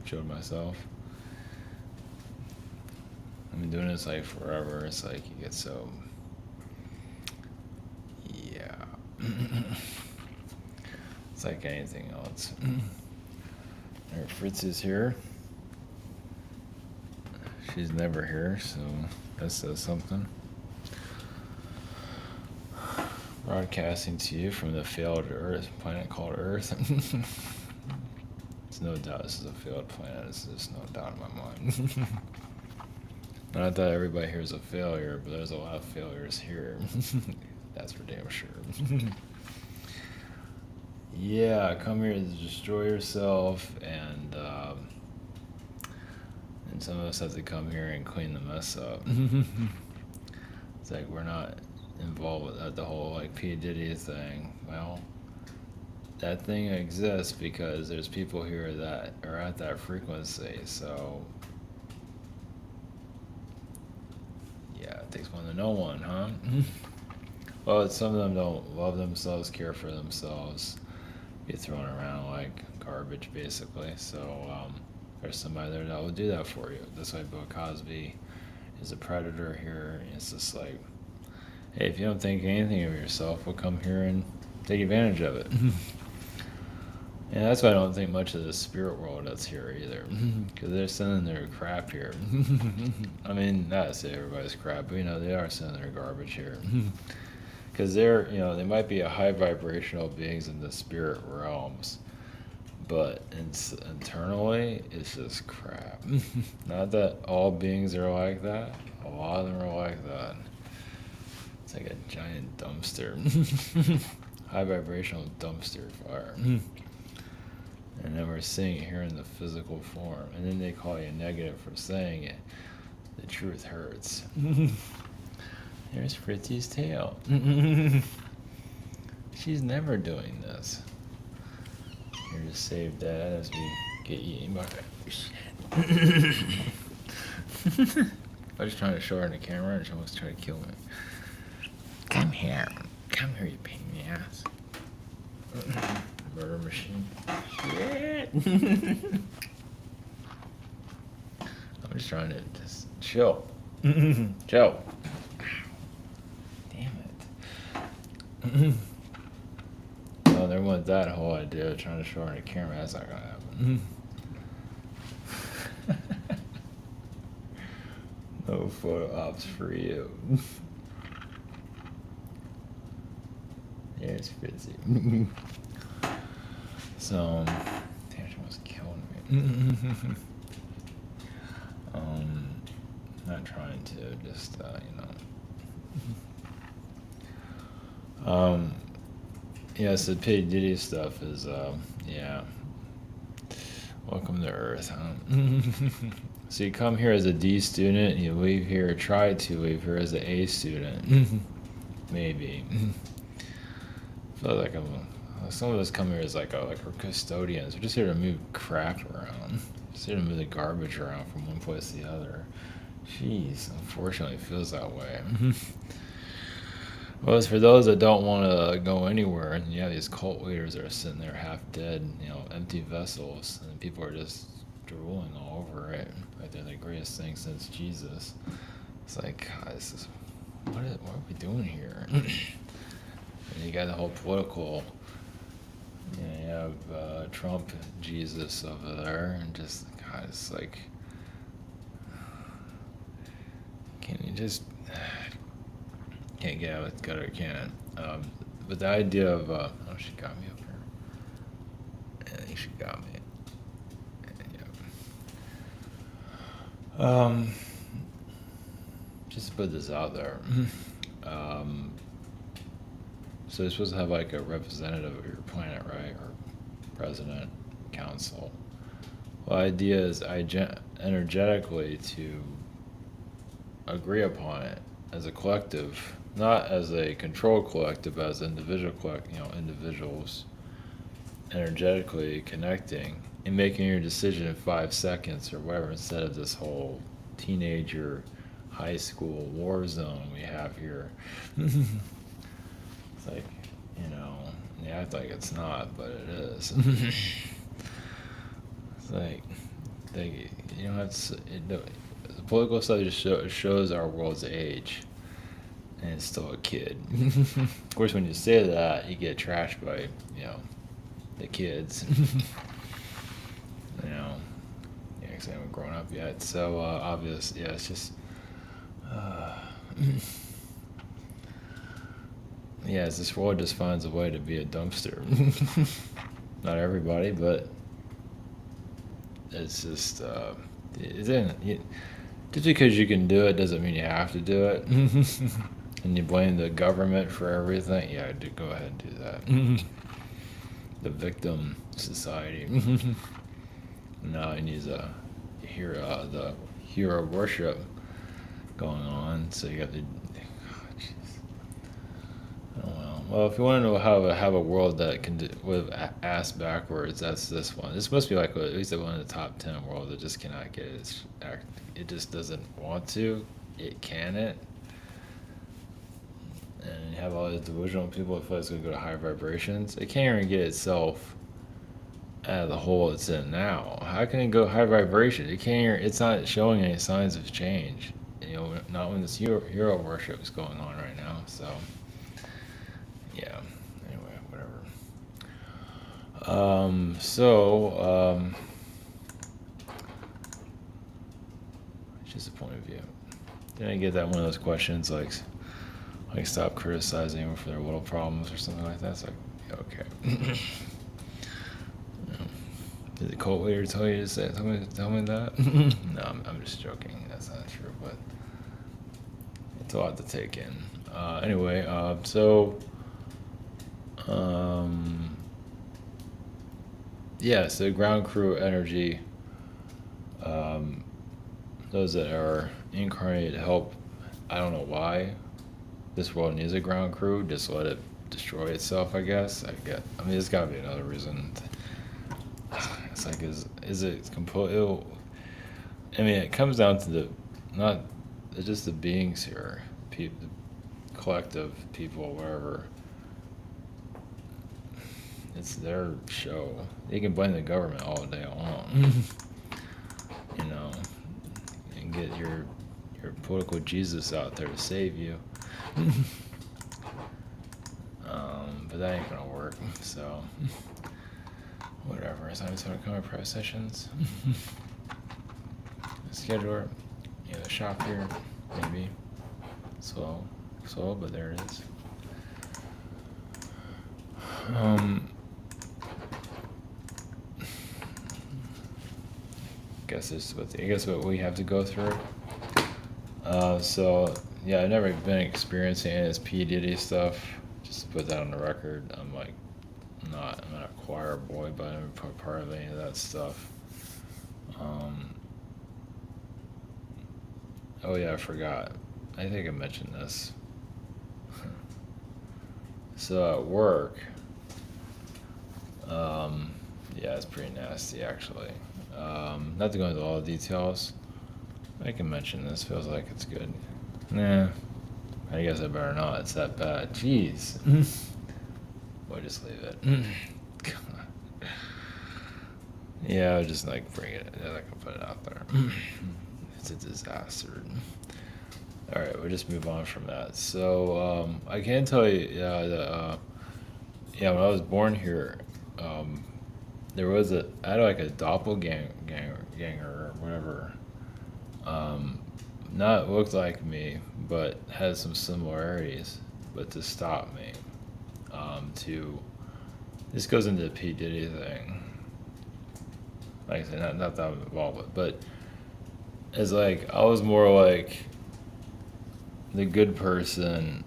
showed myself. I've been doing this like forever. It's like you get so, yeah. It's like anything else. Alright, Fritz is here. She's never here, so that says something. Broadcasting to you from the failed Earth planet called Earth. It's no doubt this is a failed planet. There's no doubt in my mind. Not that everybody here is a failure, but there's a lot of failures here. That's for damn sure. Yeah, come here to destroy yourself, and some of us have to come here and clean the mess up. It's like we're not involved with that, the whole like P. Diddy thing. Well, that thing exists because there's people here that are at that frequency, so yeah, it takes one to know one, huh? Well, some of them don't love themselves, care for themselves, get thrown around like garbage, basically. So there's somebody there that will do that for you. That's why Bill Cosby is a predator here. It's just like, hey, if you don't think anything of yourself, we'll come here and take advantage of it. And that's why I don't think much of the spirit world that's here either, because they're sending their crap here. I mean, not to say everybody's crap, but they are sending their garbage here. Because they're, they might be a high vibrational beings in the spirit realms, but internally, it's just crap. Not that all beings are like that. A lot of them are like that. It's like a giant dumpster. High vibrational dumpster fire. And then we're seeing it here in the physical form. And then they call you negative for saying it. The truth hurts. There's Fritzy's tail. She's never doing this. Here to save Dad as we get eaten by shit. I was trying to show her in the camera and she almost tried to kill me. Come here, you pain in the ass. Murder machine. Shit. I'm just trying to just chill. Chill. Damn it. Well, there went that whole idea of trying to show her in the camera. That's not gonna happen. No photo ops for you. There's Fritzy. So, damn, she almost killed me. Not trying to, just, Yes, the P. Diddy stuff is, yeah. Welcome to Earth, huh? So you come here as a D student, you leave here, try to leave here as an A student. Maybe. I feel like some of us come here as like we're custodians. We're just here to move crap around. Just here to move the garbage around from one place to the other. Jeez, unfortunately it feels that way. Well, it's for those that don't want to go anywhere, and you have these cult leaders that are sitting there half dead, empty vessels, and people are just drooling all over it. Like they're the greatest thing since Jesus. It's like, God, what are we doing here? And you got the whole political, you have Trump Jesus over there, and just, God, it's like, can you just, can't get out with gutter, can't. But the idea of, oh, she got me up here. I think she got me. Yeah. Just to put this out there. So you're supposed to have like a representative of your planet, right? Or president, council. Well, the idea is energetically to agree upon it as a collective, not as a controlled collective, as individual individuals energetically connecting and making your decision in 5 seconds or whatever, instead of this whole teenager high school war zone we have here. It's like, they act like it's not, but it is. It's like, They, you don't have to. The political stuff just shows our world's age, and it's still a kid. Of course, when you say that, you get trashed by the kids. you know, yeah, 'cause they haven't grown up yet. So obvious, yeah, it's just. Yeah, this world just finds a way to be a dumpster. Not everybody, but it's just just because you can do it doesn't mean you have to do it. And you blame the government for everything. Yeah, go ahead and do that. The victim society. Now he needs the hero worship going on. So you have to. Oh, well, if you want to know how to have a world that can with ass backwards, that's this one. This must be like at least one of the top 10 worlds that just cannot get its act. It just doesn't want to. It can't. And you have all these delusional people that feel it's going to go to high vibrations. It can't even get itself out of the hole it's in now. How can it go high vibration? It can't. It's not showing any signs of change. Not when this hero worship is going on right now. So. Yeah. Anyway, whatever. It's just a point of view. Didn't I get that one of those questions like stop criticizing them for their little problems or something like that? It's like, yeah, okay. Did the cult leader tell you to say tell me that? No, I'm just joking. That's not true, but it's a lot to take in. Anyway, yeah, so ground crew energy, those that are incarnated to help, I don't know why this world needs a ground crew, just let it destroy itself, I guess. I mean, there's gotta be another reason. It's like, is it completely, I mean, it comes down to just the beings here, the collective people, whatever. It's their show. You can blame the government all day long, and get your political Jesus out there to save you. But that ain't gonna work. So, whatever. So I'm just gonna come to private sessions. Scheduler, the shop here, maybe slow, but there it is. I guess what we have to go through. So yeah, I've never been experiencing any of this P. Diddy stuff. Just to put that on the record. I'm not a choir boy, but I never put part of any of that stuff. Oh yeah, I forgot. I think I mentioned this. So at work, yeah, it's pretty nasty actually. Not to go into all the details. I can mention this. Feels like it's good. Nah, I guess I better not. It's that bad. Jeez. Well, just leave it. Yeah, I would just bring it. I can put it out there. It's a disaster. All right, we'll just move on from that. So I can tell you, that when I was born here, there was I had a doppelganger or whatever. Not looked like me, but had some similarities. But to stop me, this goes into the P. Diddy thing. Like I said, not that I'm involved with, but it's I was more like the good person,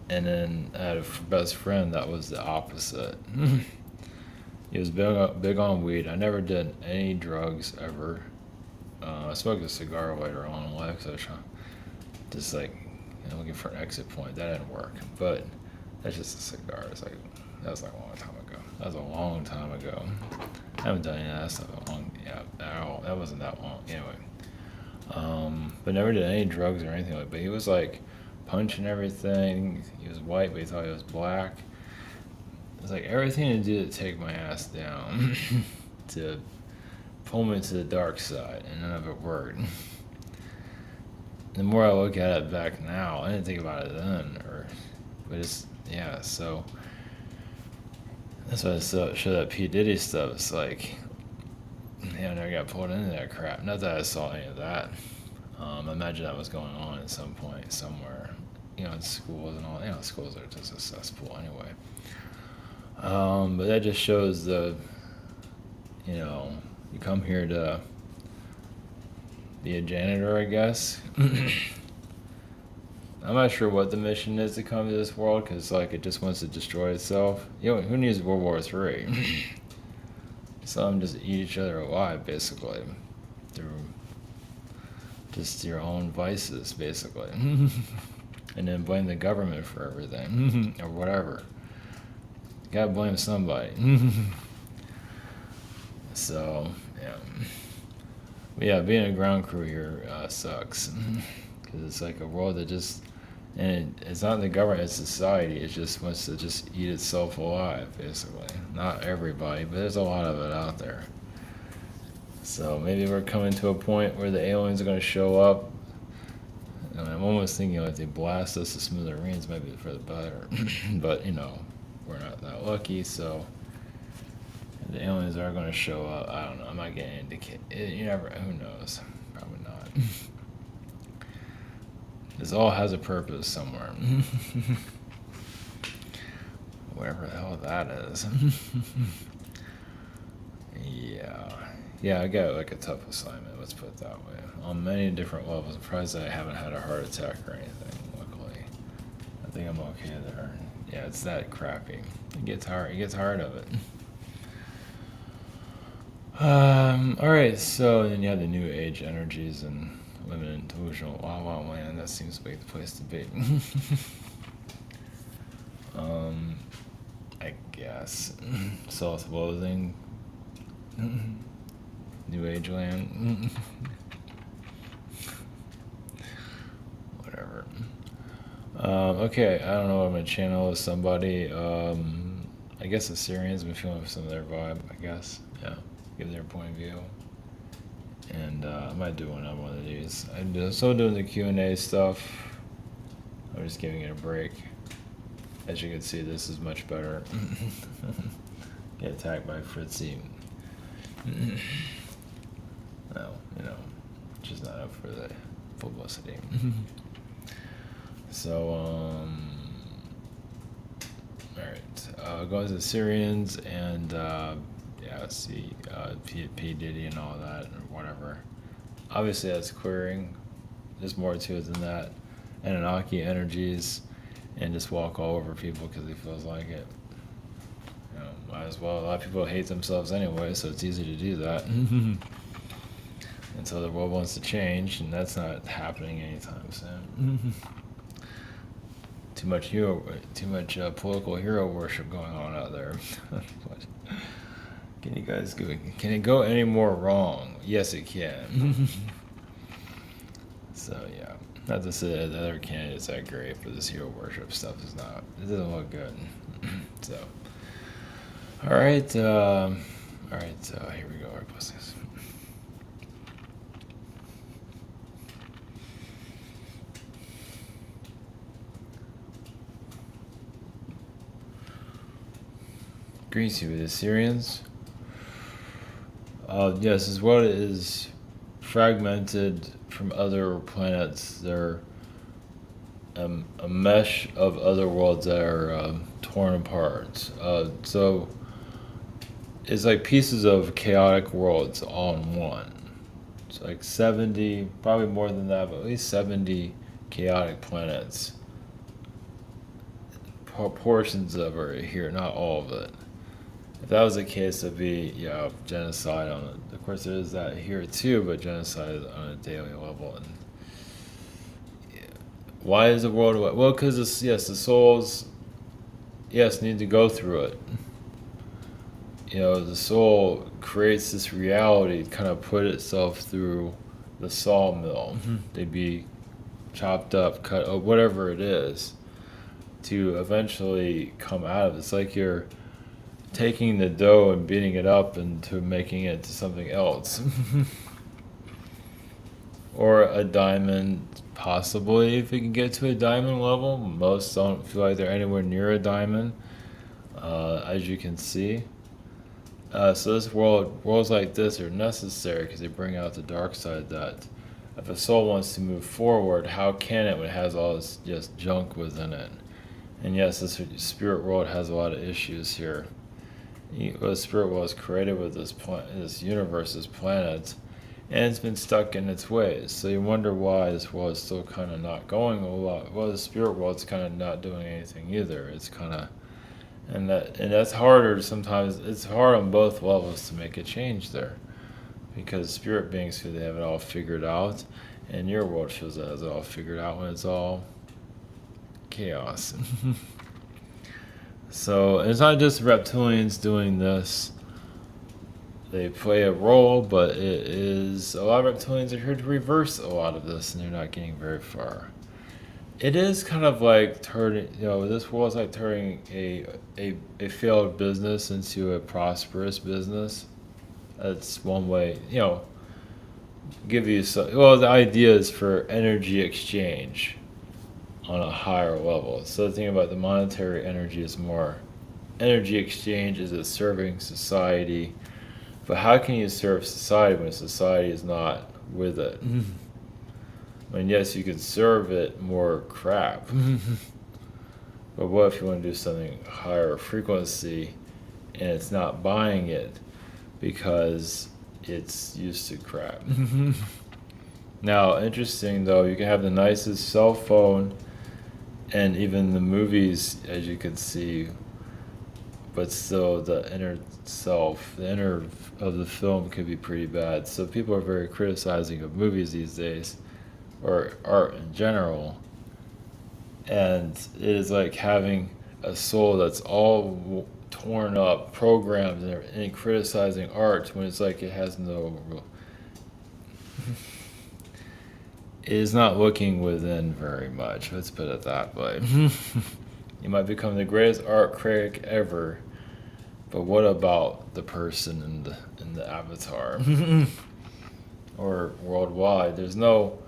and then I had a best friend that was the opposite. He was big on weed. I never did any drugs ever. I smoked a cigar later on in life, so I was just looking for an exit point. That didn't work, but that's just a cigar. It's that was a long time ago. That was a long time ago. I haven't done any of that stuff at all. That wasn't that long. Anyway, but never did any drugs or anything like that. But he was punching everything. He was white, but he thought he was black. It was everything to do to take my ass down, to pull me to the dark side, and none of it worked. The more I look at it back now, I didn't think about it then, but it's, yeah, so that's why I show that P. Diddy stuff. It's like, yeah, I never got pulled into that crap. Not that I saw any of that. I imagine that was going on at some point somewhere, in schools and all. Schools are just a cesspool anyway. But that just shows you come here to be a janitor, I guess. I'm not sure what the mission is to come to this world, because it just wants to destroy itself. Who needs World War III? Some just eat each other alive, basically, through just your own vices, basically. And then blame the government for everything, or whatever. You gotta blame somebody. So, yeah. But yeah, being a ground crew here sucks. Because it's like a world that just, and it's not the government, it's society. It just wants to just eat itself alive, basically. Not everybody, but there's a lot of it out there. So maybe we're coming to a point where the aliens are going to show up. And I'm almost thinking if they blast us to smithereens, maybe for the better. But, we're not that lucky, so if the aliens are going to show up. I don't know. I'm not getting indicated. Who knows? Probably not. This all has a purpose somewhere. Whatever the hell that is. Yeah, I got a tough assignment, let's put it that way. On many different levels. I'm surprised I haven't had a heart attack or anything, luckily. I think I'm okay there. Yeah, it's that crappy. It gets hard of it. Alright, so then you have the new age energies and limited delusional wow land. That seems to be the place to be. I guess. Self-loathing. New age land. Whatever. Okay, I don't know. I'm gonna channel somebody. I guess the Syrians been feeling some of their vibe. I guess. Yeah. Give their point of view. And I might do one on one of these. I'm still doing the Q&A stuff. I'm just giving it a break. As you can see, this is much better. Get attacked by Fritzy. No, just not up for the publicity. So, alright. Going to the Syrians and see P. Diddy and all that, or whatever. Obviously, that's queering. There's more to it than that. Anunnaki energies, and just walk all over people because he feels like it. Might as well. A lot of people hate themselves anyway, so it's easy to do that. Until the world wants to change, and that's not happening anytime soon. Too much political hero worship going on out there. Can you guys can it go any more wrong? Yes, it can. So yeah, not to say that the other candidates are great, but this hero worship stuff is not. It doesn't look good. So, all right, here we go. Our blessings. Greece you with the Syrians. Yes, this world is fragmented from other planets. They're a mesh of other worlds that are torn apart. So it's like pieces of chaotic worlds all in one. It's like 70, probably more than that, but at least 70 chaotic planets. Portions of it are here, not all of it. If that was the case, it'd be genocide on it. Of course, there is that here too, but genocide on a daily level. And why is the world? Well, because the souls, need to go through it. The soul creates this reality, kind of put itself through the sawmill. They'd be chopped up, cut, whatever it is, to eventually come out of it. It's like taking the dough and beating it up into making it to something else. Or a diamond, possibly, if you can get to a diamond level. Most don't feel like they're anywhere near a diamond, as you can see. So this worlds like this are necessary because they bring out the dark side. That if a soul wants to move forward, how can it when it has all this just junk within it? And yes, this spirit world has a lot of issues here. The spirit world was created with this universe, this planet, and it's been stuck in its ways. So you wonder why this world is still kind of not going a lot. Well, the spirit world's kind of not doing anything either. It's kind of, and that's harder sometimes. It's hard on both levels to make a change there, because spirit beings feel they have it all figured out, and your world feels that it's all figured out when it's all chaos. So it's not just reptilians doing this. They play a role, but it is a lot of reptilians are here to reverse a lot of this, and they're not getting very far. It is kind of like turning, this world is like turning a failed business into a prosperous business. That's one way, give you some, well, the idea is for energy exchange on a higher level. So the thing about the monetary energy is more energy exchange. Is it serving society? But how can you serve society when society is not with it? I mean, yes, you could serve it more crap. But what if you want to do something higher frequency and it's not buying it because it's used to crap? Now, interesting though, you can have the nicest cell phone and even the movies, as you can see, but still the inner self, the inner of the film could be pretty bad. So people are very criticizing of movies these days, or art in general. And it is like having a soul that's all torn up, programmed, and criticizing art when it's like it has no real. It is not looking within very much. Let's put it that way. You might become the greatest art critic ever, but what about the person in the avatar? Or worldwide? There's no,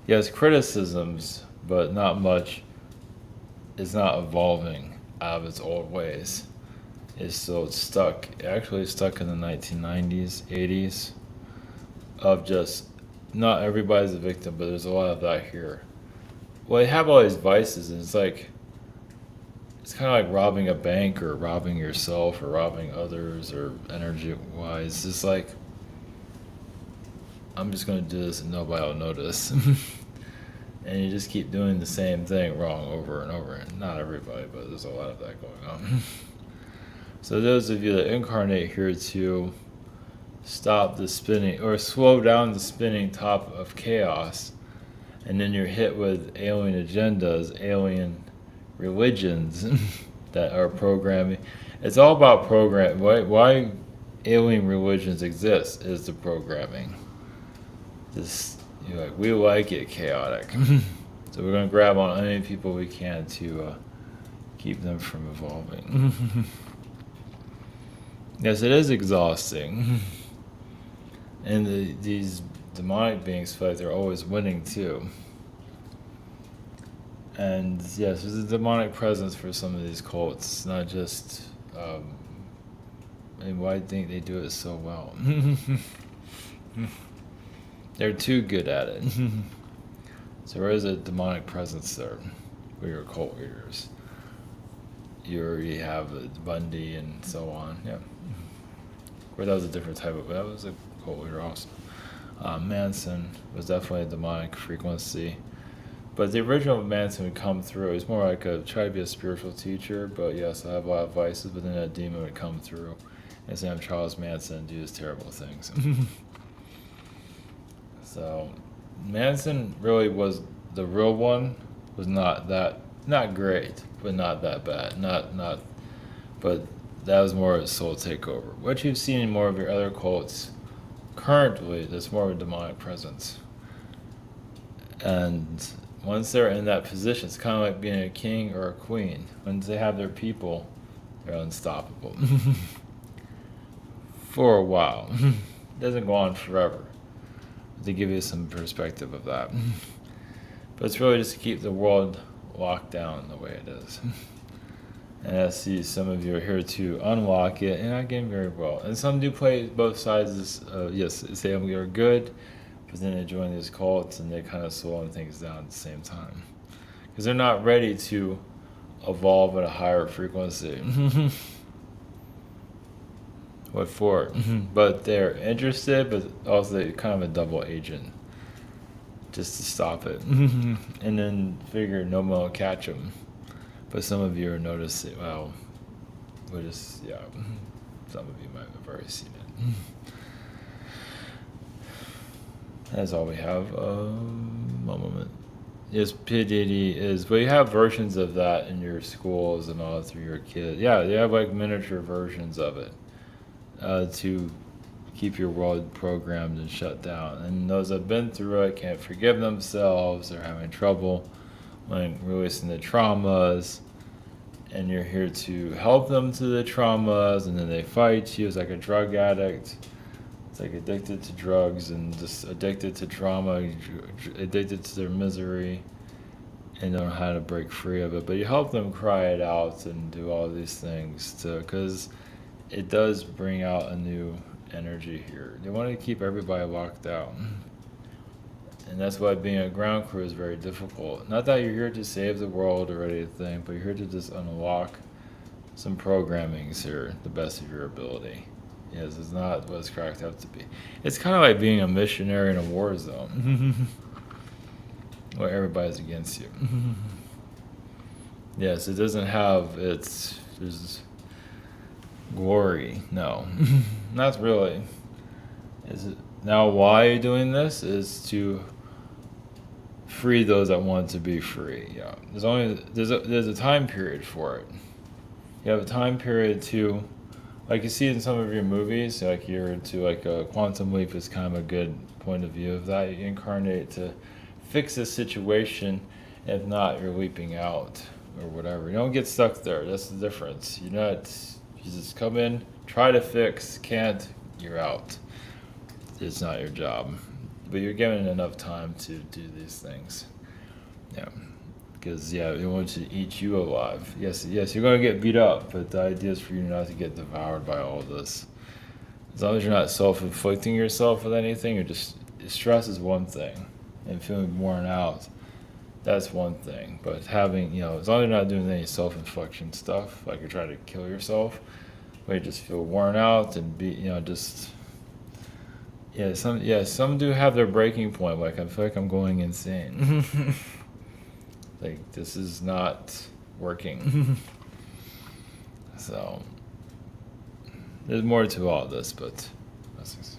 yes, criticisms, but not much. It's not evolving out of its old ways. It's still stuck. Actually, stuck in the 1990s, 80s, of just not everybody's a victim, but there's a lot of that here. Well, they have all these vices, and it's like, it's kind of like robbing a bank or robbing yourself or robbing others or energy-wise. It's like, I'm just going to do this and nobody will notice. And you just keep doing the same thing wrong over and over. And not everybody, but there's a lot of that going on. So those of you that incarnate here to stop the spinning or slow down the spinning top of chaos, and then you're hit with alien agendas, alien religions that are programming. It's all about program. Why alien religions exist is the programming. This, we like it chaotic. So we're going to grab on any people we can to keep them from evolving. Yes, it is exhausting. And these demonic beings feel like they're always winning too. And yes, there's a demonic presence for some of these cults. It's not just, and why do you think they do it so well? They're too good at it. So there is a demonic presence there for your cult leaders. You already have Bundy and so on. Yeah. Or that was a different type of, that was a cult leader also. Manson was definitely a demonic frequency. But the original Manson would come through. He's more like try to be a spiritual teacher, but yes, I have a lot of vices, but then that demon would come through and say, I'm Charles Manson, and do his terrible things. So Manson really was the real one, was not great, but not that bad. But that was more of a soul takeover. What you've seen in more of your other cults currently, there's more of a demonic presence. And once they're in that position, it's kind of like being a king or a queen. Once they have their people, They're unstoppable. For a while. It doesn't go on forever. To give you some perspective of that. But it's really just to keep the world locked down the way it is. And I see some of you are here to unlock it, and not getting very well. And some do play both sides. Yes, say they're good, but then they join these cults and they kind of slowing things down at the same time. Because they're not ready to evolve at a higher frequency. What for? But they're interested, but also they're kind of a double agent. Just to stop it. And then figure no one will catch them. But some of you are noticing, well, we're just, yeah, some of you might have already seen it. That's all we have. One moment. Yes, Diddy is, but you have versions of that in your schools and all through your kids. Yeah, you have like miniature versions of it to keep your world programmed and shut down. And those that have been through it can't forgive themselves, they're having trouble like releasing the traumas, and you're here to help them to the traumas, and then they fight you. It's like a drug addict. It's like addicted to drugs and just addicted to trauma, addicted to their misery, and don't know how to break free of it. But you help them cry it out and do all these things because it does bring out a new energy here. They want to keep everybody locked out. And that's why being a ground crew is very difficult. Not that you're here to save the world or anything, but you're here to just unlock some programmings here, the best of your ability. Yes, it's not what it's cracked up to be. It's kind of like being a missionary in a war zone, where everybody's against you. Yes, it doesn't have there's glory. No, not really. Is it? Now, why you're doing this is to free those that want to be free. Yeah, there's a time period for it. You have a time period to, like you see in some of your movies, like you're into like a Quantum Leap is kind of a good point of view of that. You incarnate to fix a situation. If not, you're leaping out or whatever. You don't get stuck there. That's the difference. You just come in, try to fix, can't, you're out. It's not your job, but you're given enough time to do these things. Yeah, because they want to eat you alive. Yes, you're going to get beat up, but the idea is for you not to get devoured by all this. As long as you're not self-inflicting yourself with anything, you're just, stress is one thing, and feeling worn out, that's one thing. But having, as long as you're not doing any self-infliction stuff, like you're trying to kill yourself, but you just feel worn out and just. Some do have their breaking point. Like I feel like I'm going insane. Like this is not working. So there's more to all this, but that's